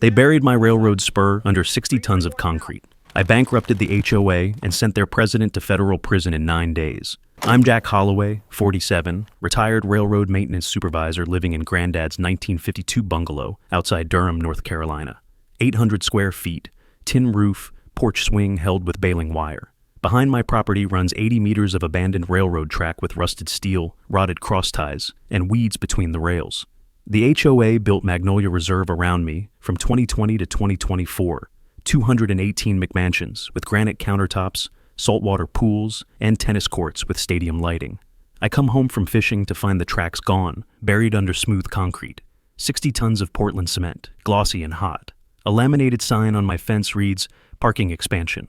They buried my railroad spur under 60 tons of concrete. I bankrupted the HOA and sent their president to federal prison in 9 days. I'm Jack Holloway, 47, retired railroad maintenance supervisor living in Granddad's 1952 bungalow outside Durham, North Carolina. 800 square feet, tin roof, porch swing held with baling wire. Behind my property runs 80 meters of abandoned railroad track with rusted steel, rotted cross ties, and weeds between the rails. The HOA built Magnolia Reserve around me from 2020 to 2024, 218 McMansions with granite countertops, saltwater pools, and tennis courts with stadium lighting. I come home from fishing to find the tracks gone, buried under smooth concrete. 60 tons of Portland cement, glossy and hot. A laminated sign on my fence reads, "Parking expansion."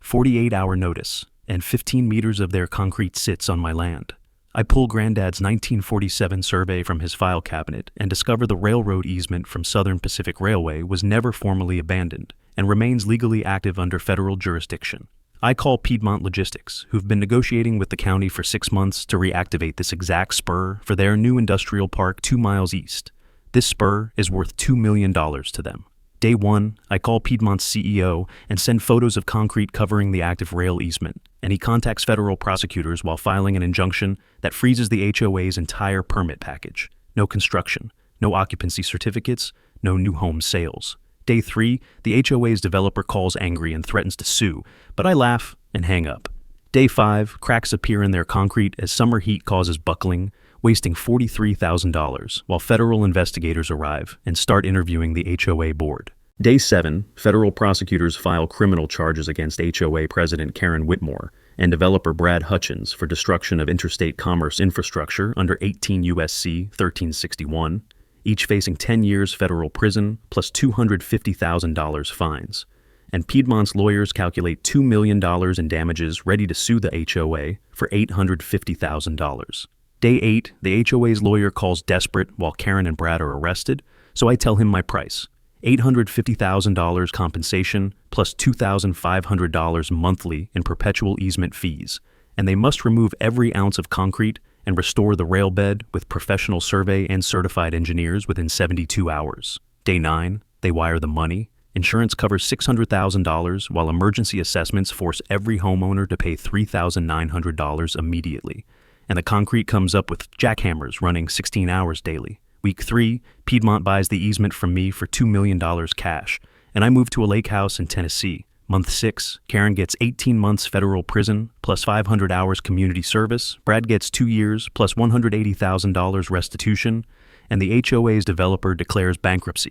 48-hour notice, and 15 meters of their concrete sits on my land. I pull Granddad's 1947 survey from his file cabinet and discover the railroad easement from Southern Pacific Railway was never formally abandoned and remains legally active under federal jurisdiction. I call Piedmont Logistics, who've been negotiating with the county for 6 months to reactivate this exact spur for their new industrial park 2 miles east. This spur is worth $2 million to them. Day 1, I call Piedmont's CEO and send photos of concrete covering the active rail easement, and he contacts federal prosecutors while filing an injunction that freezes the HOA's entire permit package. No construction, no occupancy certificates, no new home sales. Day 3, the HOA's developer calls angry and threatens to sue, but I laugh and hang up. Day 5, cracks appear in their concrete as summer heat causes buckling, wasting $43,000 while federal investigators arrive and start interviewing the HOA board. Day 7, federal prosecutors file criminal charges against HOA President Karen Whitmore and developer Brad Hutchins for destruction of interstate commerce infrastructure under 18 U.S.C. 1361, each facing 10 years federal prison plus $250,000 fines. And Piedmont's lawyers calculate $2 million in damages ready to sue the HOA for $850,000. Day 8, the HOA's lawyer calls desperate while Karen and Brad are arrested, so I tell him my price. $850,000 compensation plus $2,500 monthly in perpetual easement fees, and they must remove every ounce of concrete and restore the rail bed with professional survey and certified engineers within 72 hours. Day 9, they wire the money. Insurance covers $600,000 while emergency assessments force every homeowner to pay $3,900 immediately. And the concrete comes up with jackhammers running 16 hours daily. Week 3, Piedmont buys the easement from me for $2 million cash, and I move to a lake house in Tennessee. Month 6, Karen gets 18 months federal prison plus 500 hours community service, Brad gets 2 years plus $180,000 restitution, and the HOA's developer declares bankruptcy.